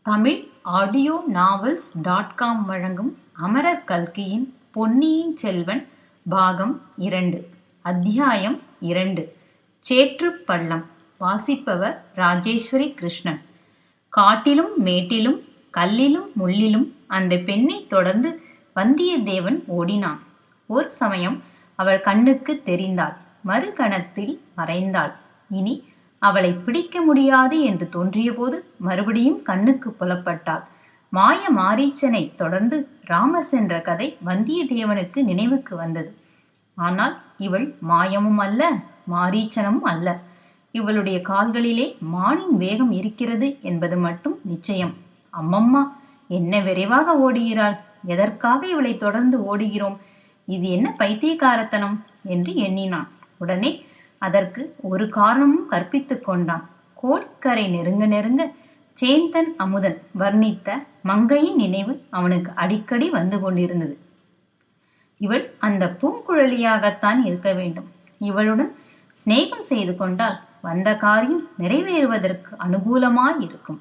Tamil audio novels .com வழங்கும் அமரர் கல்கியின் பொன்னியின் செல்வன் பாகம் 2 அத்தியாயம் 2 சேற்றுப் பள்ளம். வாசிப்பவர் ராஜேஸ்வரி கிருஷ்ணன். காட்டிலும் மேட்டிலும் கல்லிலும் முள்ளிலும் அந்த பெண்ணை தொடர்ந்து வந்தியத்தேவன் ஓடினான். ஒரு சமயம் அவள் கண்ணுக்கு தெரிந்தாள். மறுகணத்தில் மறைந்தாள். இனி அவளை பிடிக்க முடியாது என்று தோன்றியபோது மறுபடியும் கண்ணுக்கு புலப்பட்டாள். மாய மாரீச்சனை தொடர்ந்து ராமர் சென்ற கதை வந்தியத்தேவனுக்கு நினைவுக்கு வந்தது. ஆனால் இவள் மாயமும் அல்ல, மாரீச்சனும் அல்ல. இவளுடைய கால்களிலே மானின் வேகம் இருக்கிறது என்பது மட்டும் நிச்சயம். அம்மம்மா, என்ன விரைவாக ஓடுகிறாள்! எதற்காக இவளை தொடர்ந்து ஓடுகிறோம்? இது என்ன பைத்தியக்காரத்தனம் என்று எண்ணினான். உடனே அதற்கு ஒரு காரணமும் கற்பித்துக் கொண்டான். கோடிக்கரை நெருங்க நெருங்க சேந்தன் அமுதன் வர்ணித்த மங்கையின் நினைவு அவனுக்கு அடிக்கடி வந்து கொண்டிருந்தது. இவள் அந்த பூங்குழலியாகத்தான் இருக்க வேண்டும். இவளுடன் சிநேகம் செய்து கொண்டால் வந்த காரியம் நிறைவேறுவதற்கு அனுகூலமாயிருக்கும்.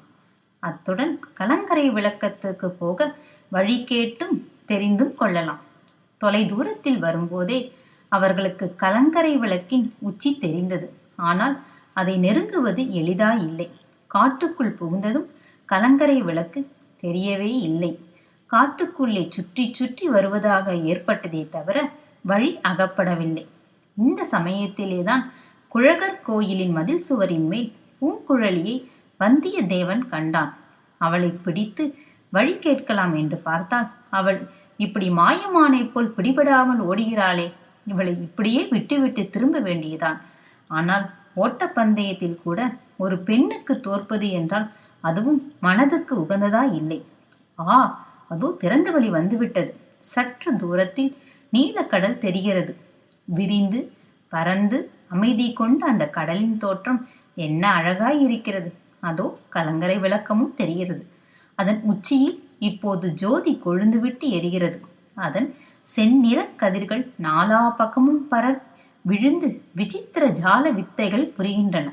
அத்துடன் கலங்கரை விளக்கத்துக்கு போக வழி கேட்டும் தெரிந்தும் கொள்ளலாம். தொலை தூரத்தில் வரும்போதே அவர்களுக்கு கலங்கரை விளக்கின் உச்சி தெரிந்தது. ஆனால் அதை நெருங்குவது எளிதாயில்லை. காட்டுக்குள் புகுந்ததும் கலங்கரை விளக்கு தெரியவே இல்லை. காட்டுக்குள்ளே சுற்றி சுற்றி வருவதாக ஏற்பட்டதே தவிர வழி அகப்படவில்லை. இந்த சமயத்திலேதான் குழகர் கோயிலின் மதில் சுவரின் மேல் பூங்குழலியை வந்தியத்தேவன் கண்டான். அவளை பிடித்து வழி கேட்கலாம் என்று பார்த்தால் அவள் இப்படி மாயமானை போல் பிடிபடாமல் ஓடுகிறாளே, இவளை இப்படியே விட்டுவிட்டு திரும்ப வேண்டியதான். ஆனால் ஓட்டப்பந்தயத்தில் கூட ஒரு பெண்ணுக்கு தோற்பது என்றால் அதுவும் மனதுக்கு உகந்ததா இல்லை. அதோ திறந்த வழி வந்துவிட்டது. சற்று தூரத்தில் நீலக்கடல் தெரிகிறது. விரிந்து பறந்து அமைதி கொண்ட அந்த கடலின் தோற்றம் என்ன அழகாய் இருக்கிறது! அதோ கலங்கரை விளக்கமும் தெரிகிறது. அதன் உச்சியில் இப்போது ஜோதி கொழுந்துவிட்டு எரிகிறது. அதன் செந்நிற கதிர்கள் நாலா பக்கமும் பரவி விழுந்து விசித்திர ஜால வித்தைகள் புரிகின்றன.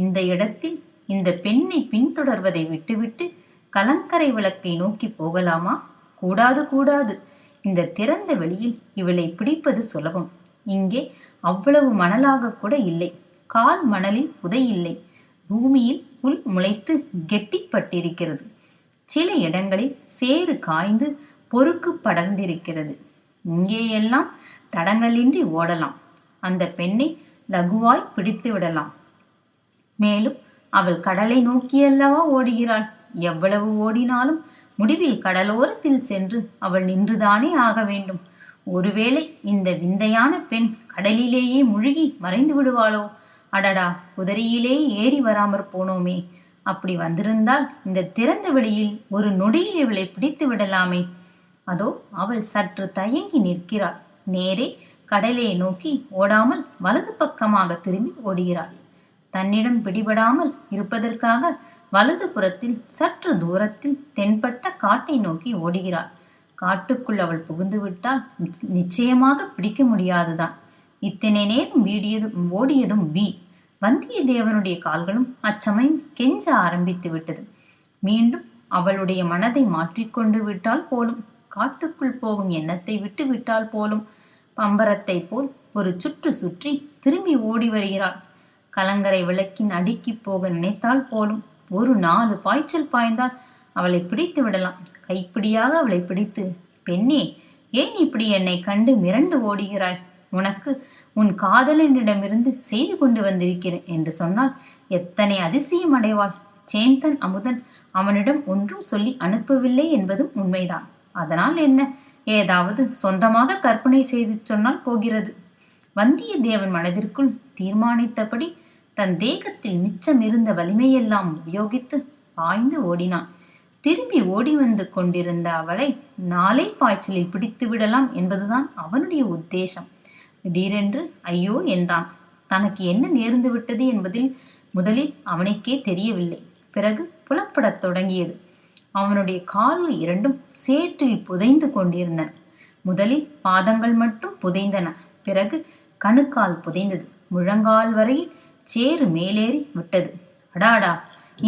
இந்த இடத்தில் இந்த பெண்ணை பின்தொடர்வதை விட்டுவிட்டு கலங்கரை விளக்கை நோக்கி போகலாமா? கூடாது, கூடாது. இந்த திறந்த வெளியில் இவளை பிடிப்பது சுலபம். இங்கே அவ்வளவு மணலாக கூட இல்லை. கால் மணலில் புதை இல்லை. பூமியில் புல் முளைத்து கெட்டிப்பட்டிருக்கிறது. சில இடங்களில் சேறு காய்ந்து பொறுக்கு படர்ந்திருக்கிறது. இங்கேயெல்லாம் தடங்களின்றி ஓடலாம். அந்த பெண்ணை லகுவாய் பிடித்து விடலாம். மேலும் அவள் கடலை நோக்கியல்லவா ஓடுகிறாள். எவ்வளவு ஓடினாலும் முடிவில் கடலோரத்தில் சென்று அவள் நின்றுதானே ஆக வேண்டும். ஒருவேளை இந்த விந்தையான பெண் கடலிலேயே முழுகி மறைந்து விடுவாளோ? அடடா, குதிரையிலே ஏறி வராமற் போனோமே! அப்படி வந்திருந்தால் இந்த திறந்த வெளியில் ஒரு நொடியில் இவளை பிடித்து விடலாமே. அதோ அவள் சற்று தயங்கி நிற்கிறாள். நேரே கடலை நோக்கி ஓடாமல் வலது பக்கமாக திரும்பி ஓடுகிறாள். தன்னிடம் பிடிபடாமல் இருப்பதற்காக வலது புறத்தில் சற்று தூரத்தில் தென்பட்ட காட்டை நோக்கி ஓடுகிறாள். காட்டுக்குள் அவள் புகுந்து விட்டால் நிச்சயமாக பிடிக்க முடியாதுதான். இத்தனை நேரம் ஓடியதும் வந்தியத்தேவனுடைய கால்களும் அச்சமயம் கெஞ்ச ஆரம்பித்து விட்டது. மீண்டும் அவளுடைய மனதை மாற்றிக்கொண்டு விட்டால் போலும். காட்டுக்குள் போகும் எண்ணத்தை விட்டு விட்டால் போலும். பம்பரத்தை போல் ஒரு சுற்று சுற்றி திரும்பி ஓடி வருகிறாள். கலங்கரை விளக்கின் அடிக்கி போக நினைத்தால் போலும். ஒரு 4 பாய்ச்சல் பாய்ந்தால் அவளை பிடித்து விடலாம். கைப்பிடியாக அவளை பிடித்து, பெண்ணே, ஏன் இப்படி என்னை கண்டு மிரண்டு ஓடுகிறாய்? உனக்கு உன் காதலனிடமிருந்து செய்து கொண்டு வந்திருக்கிறேன் என்று சொன்னால் எத்தனை அதிசயம் அடைவாள்! சேந்தன் அமுதன் அவனிடம் ஒன்றும் சொல்லி அனுப்பவில்லை என்பதும் உண்மைதான். அதனால் என்ன, ஏதாவது சொந்தமாக கற்பனை செய்து சொன்னால் போகிறது. வந்தியத்தேவன் மனதிற்குள் தீர்மானித்தபடி தன் தேகத்தில் மிச்சம் இருந்த வலிமையெல்லாம் உபயோகித்து பாய்ந்து ஓடினான். திரும்பி ஓடி வந்து கொண்டிருந்த அவளை 4 பாய்ச்சலில் பிடித்து விடலாம் என்பதுதான் அவனுடைய உத்தேசம். திடீரென்று ஐயோ என்றான். தனக்கு என்ன நேர்ந்து விட்டது என்பதில் முதலில் அவனுக்கே தெரியவில்லை. பிறகு புலப்படத் தொடங்கியது. அவனுடைய கால்கள் இரண்டும் சேற்றில் புதைந்து கொண்டிருந்தன. முதலில் பாதங்கள் மட்டும் புதைந்தன. பிறகு கணுக்கால் புதைந்தது. முழங்கால் வரையில் சேறு மேலேறி விட்டது. அடாடா,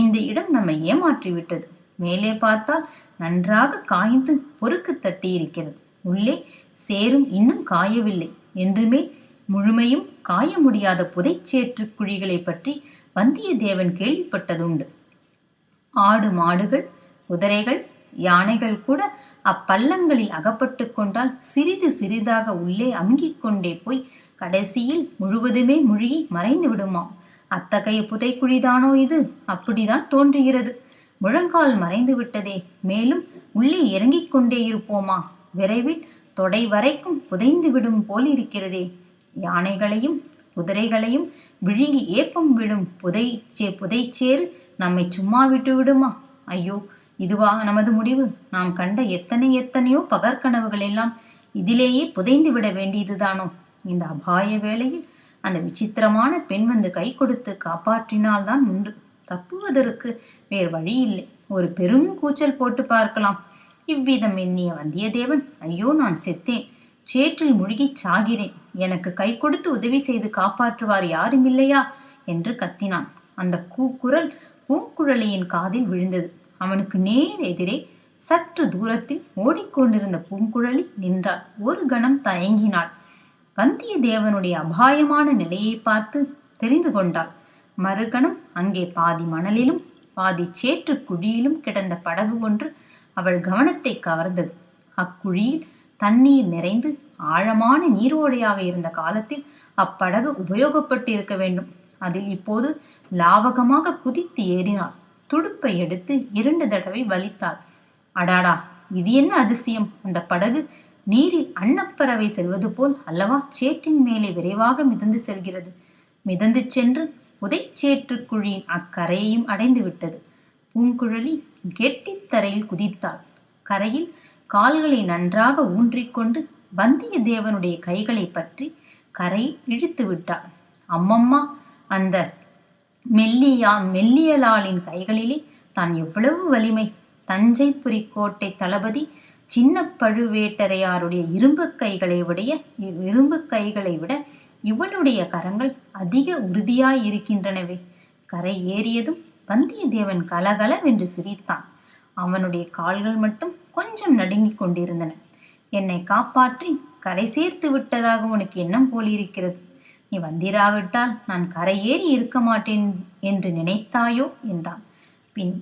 இந்த இடம் நம்மை ஏமாற்றி விட்டது. மேலே பார்த்தால் நன்றாக காய்ந்து பொறுக்கு தட்டி இருக்கிறது. உள்ளே சேரும் இன்னும் காயவில்லை. என்றுமே முழுமையும் காய முடியாத புதைச்சேற்று குழிகளை பற்றி வந்தியத்தேவன் கேள்விப்பட்டதுண்டு. ஆடு மாடுகள், குதிரைகள், யானைகள் கூட அப்பள்ளங்களில் அகப்பட்டு கொண்டால் சிறிது சிறிதாக உள்ளே அமுங்கிக் கொண்டே போய் கடைசியில் முழுவதுமே முழுகி மறைந்து விடுமாம். அத்தகைய புதைக்குழிதானோ இது? அப்படிதான் தோன்றுகிறது. முழங்கால் மறைந்து விட்டதே, மேலும் உள்ளே இறங்கிக் கொண்டே இருப்போமா? விரைவில் தொடை வரைக்கும் புதைந்து விடும் போல் இருக்கிறதே. யானைகளையும் குதிரைகளையும் விழுங்கி ஏப்பம் விடும் புதைச்சேறு நம்மை சும்மா விட்டு விடுமா? ஐயோ, இதுவா நமது முடிவு? நாம் கண்ட எத்தனையோ பகற்கனவுகள் எல்லாம் இதிலேயே புதைந்து விட வேண்டியதுதானோ? இந்த அபாய வேளையில் அந்த விசித்திரமான பெண் வந்து கை கொடுத்து காப்பாற்றினால்தான் உண்டு. தப்புவதற்கு வேறு வழி இல்லை. ஒரு பெரும் கூச்சல் போட்டு பார்க்கலாம். இவ்விதம் எண்ணிய வந்தியத்தேவன், ஐயோ, நான் செத்தேன், சேற்றில் முழுகிச் சாகிறேன், எனக்கு கை கொடுத்து உதவி செய்து காப்பாற்றுவார் யாரும் இல்லையா என்று கத்தினான். அந்த கூக்குரல் பூங்குழலியின் காதில் விழுந்தது. அவனுக்கு நேர் எதிரே சற்று தூரத்தில் ஓடிக்கொண்டிருந்த பூங்குழலி நின்றாள். ஒரு கணம் தயங்கினாள். வந்தியத்தேவனுடைய அபாயமான நிலையை பார்த்து தெரிந்து கொண்டாள். மறுகணம் அங்கே பாதி மணலிலும் பாதி சேற்று குழியிலும் கிடந்த படகு ஒன்று அவள் கவனத்தை கவர்ந்தது. அக்குழியில் தண்ணீர் நிறைந்து ஆழமான நீரோடையாக இருந்த காலத்தில் அப்படகு உபயோகப்பட்டு இருக்க வேண்டும். அதில் இப்போது லாவகமாக குதித்து ஏறினாள். துடுப்பை எடுத்து 2 தடவை வலித்தாள். அடாடா, இது என்ன அதிசயம்! அந்த படகு நீரில் அன்னப்பறவை செல்வது போல் அல்லவா சேற்றின் மேலே விரைவாக மிதந்து செல்கிறது. மிதந்து சென்று புதைச்சேற்று குழியின் அக்கரையையும் அடைந்து விட்டது. பூங்குழலி கெட்டித்தரையில் குதித்தாள். கரையில் கால்களை நன்றாக ஊன்றிக்கொண்டு வந்தியத்தேவனுடைய கைகளை பற்றி கரையில் இழுத்து விட்டாள். அம்மம்மா, அந்த மெல்லியலாளின் கைகளிலே தான் எவ்வளவு வலிமை! தஞ்சைபுரி கோட்டை தளபதி சின்ன பழுவேட்டரையாருடைய இரும்பு கைகளை விட இவளுடைய கரங்கள் அதிக உறுதியாயிருக்கின்றனவே. கரை ஏறியதும் வந்தியத்தேவன் கலகலவென்று சிரித்தான். அவனுடைய கால்கள் மட்டும் கொஞ்சம் நடுங்கிக் கொண்டிருந்தன. என்னை காப்பாற்றி கரை சேர்த்து விட்டதாக உனக்கு எண்ணம் போலிருக்கிறது. நீ வந்திராவிட்டால் நான் கரையேறி இருக்க மாட்டேன் என்று நினைத்தாயோ என்றான். பின்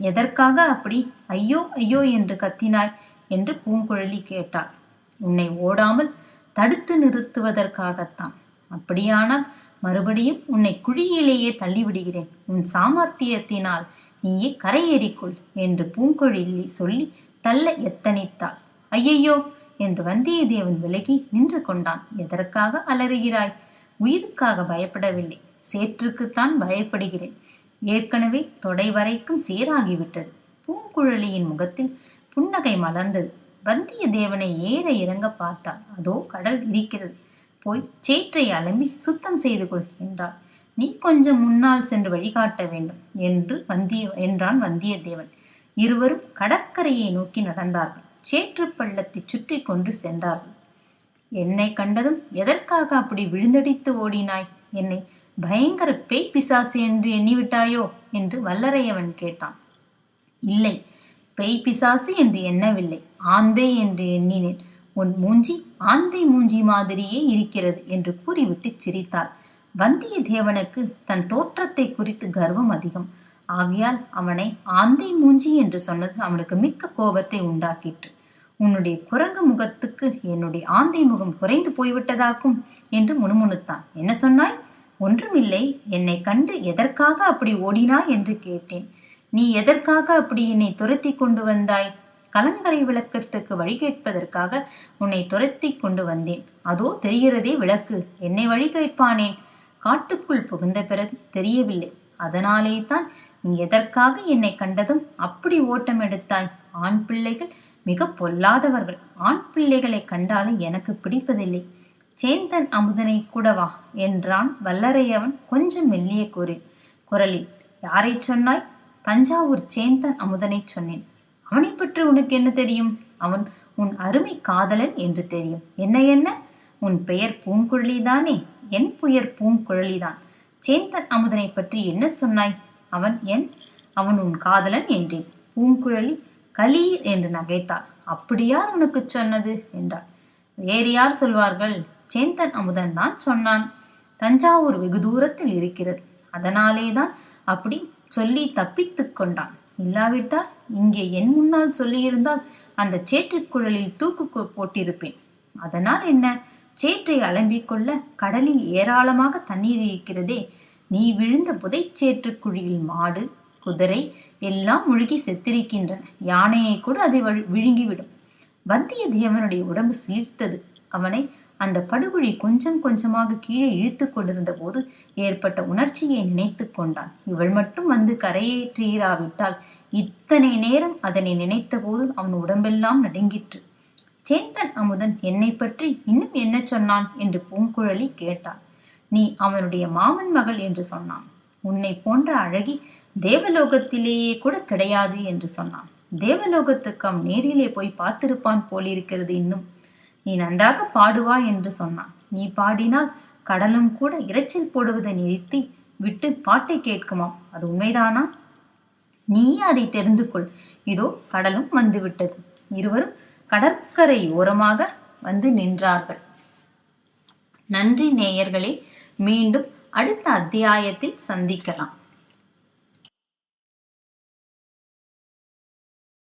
எதற்காக அப்படி ஐயோ ஐயோ என்று கத்தினாய் என்று பூங்குழலி கேட்டாள். உன்னை ஓடாமல் தடுத்து நிறுத்துவதற்காகத்தான். அப்படியானால் மறுபடியும் உன்னை குழியிலேயே தள்ளிவிடுகிறேன். உன் சாமர்த்தியத்தினால் நீயே கரையேறிக்கொள் என்று பூங்குழலி சொல்லி தள்ள எத்தனித்தாள். ஐயையோ என்று வந்தியத்தேவன் விலகி நின்று கொண்டான். எதற்காக அலறுகிறாய்? உயிருக்காக பயப்படவில்லை, சேற்றுக்குத்தான் பயப்படுகிறேன். ஏற்கனவே தொடை வரைக்கும் சேராகிவிட்டது. பூங்குழலியின் முகத்தில் புன்னகை மலர்ந்தது. வந்தியத்தேவனை ஏற இறங்க பார்த்தாள். அதோ கடல் இருக்கிறது, போய் சேற்றை அலம்பி சுத்தம் செய்து கொள் என்றாள். நீ கொஞ்சம் முன்னால் சென்று வழிகாட்ட வேண்டும் என்றான் வந்தியத்தேவன். இருவரும் கடற்கரையை நோக்கி நடந்தார்கள். சேற்று பள்ளத்தை சுற்றி கொண்டு சென்றார்கள். என்னை கண்டதும் எதற்காக அப்படி விழுந்தடித்து ஓடினாய்? என்னை பயங்கர பேய் பிசாசு என்று எண்ணிவிட்டாயோ என்று வல்லரையவன் கேட்டான். இல்லை, பேய் பிசாசு என்று எண்ணவில்லை, ஆந்தை என்று எண்ணினேன். உன் மூஞ்சி ஆந்தை மூஞ்சி மாதிரியே இருக்கிறது என்று கூறிவிட்டு சிரித்தாள். வந்தியத்தேவனுக்கு தன் தோற்றத்தை குறித்து கர்வம் அதிகம். ஆகையால் அவனை ஆந்தை மூஞ்சி என்று சொன்னது அவனுக்கு மிக்க கோபத்தை உண்டாக்கிற்று. உன்னுடைய குரங்கு முகத்துக்கு என்னுடைய ஆந்தை முகம் குறைந்து போய்விட்டதாக்கும் என்று முணுமுணுத்தான். என்ன சொன்னாய்? ஒன்றுமில்லை, என்னை கண்டு எதற்காக அப்படி ஓடினாய் என்று கேட்டேன். நீ எதற்காக அப்படி என்னை துரத்தி கொண்டு வந்தாய்? கலங்கரை விளக்கத்துக்கு வழி கேட்பதற்காக உன்னை துரத்தி கொண்டு வந்தேன். அதோ தெரிகிறதே விளக்கு. என்னை வழி கேட்பானேன்? காட்டுக்குள் புகுந்த பிறகு தெரியவில்லை. அதனாலே தான் நீ எதற்காக என்னை கண்டதும் அப்படி ஓட்டம் எடுத்தாய். ஆண் பிள்ளைகள் மிக பொல்லாதவர்கள். ஆண் பிள்ளைகளை கண்டாலே எனக்கு பிடிப்பதில்லை. சேந்தன் அமுதனை கூடவா என்றான் வல்லரையவன் கொஞ்சம் மெல்லிய குரலில். யாரை சொன்னாய்? தஞ்சாவூர் சேந்தன் அமுதனை சொன்னேன். அவனை பற்றி உனக்கு என்ன தெரியும்? அவன் உன் அருமை காதலன் என்று தெரியும். என்ன உன் பெயர் பூங்குழலிதானே? என் பெயர் பூங்குழலிதான். சேந்தன் அமுதனை பற்றி என்ன சொன்னாய்? அவன் உன் காதலன் என்றேன். பூங்குழலி கலீர் என்று நகைத்தாள். அப்படி யார் உனக்கு சொன்னது என்றாள். வேறு யார் சொல்வார்கள்? சேந்தன் அமுதன் தான் சொன்னான். தஞ்சாவூர் வெகு தூரத்தில் இருக்கிறது, அதனாலேதான் அப்படி சொல்லி தப்பித்துக் கொண்டான். இல்லாவிட்டால் இங்கே என் முன்னால் சொல்லியிருந்தால் அந்த சேற்றுக்குழலில் தூக்கு போட்டிருப்பேன். அதனால் என்ன? சேற்றை அலம்பிக்கொள்ள கடலில் ஏராளமாக தண்ணீர் இருக்கிறதே. நீ விழுந்த புதைச்சேற்று குழியில் மாடு, குதிரை எல்லாம் முழுகி செத்திருக்கின்றன. யானையை கூட அதை விழுங்கிவிடும். வந்தியத்தேவனுடைய உடம்பு சிலிர்த்தது. அவனை அந்த படுகுழி கொஞ்சம் கொஞ்சமாக கீழே இழுத்து கொண்டிருந்த போது ஏற்பட்ட உணர்ச்சியை நினைத்து கொண்டான். இவள் மட்டும் வந்து கரையேற்றிராவிட்டால் இத்தனை நேரம் அதனை நினைத்த போது அவன் உடம்பெல்லாம் நடுங்கிற்று. சேந்தன் அமுதன் என்னை பற்றி இன்னும் என்ன சொன்னான் என்று பூங்குழலி கேட்டாள். நீ அவனுடைய மாமன் மகள் என்று சொன்னான். உன்னை போன்ற அழகி தேவலோகத்திலேயே கூட கிடையாது என்று சொன்னான். தேவலோகத்துக்கு அவன் நேரிலே போய் பார்த்திருப்பான் போலிருக்கிறது. இன்னும் நீ நன்றாக பாடுவாய் என்று சொன்னான். நீ பாடினால் கடலும் கூட இரைச்சல் போடுவதை நிறுத்தி விட்டு பாட்டை கேட்குமாம். அது உண்மைதானா? நீயே அதை தெரிந்து கொள். இதோ கடலும் வந்துவிட்டது. இருவரும் கடற்கரை ஓரமாக வந்து நின்றார்கள். நன்றி நேயர்களே. மீண்டும் அடுத்த அத்தியாயத்தில் சந்திக்கலாம்.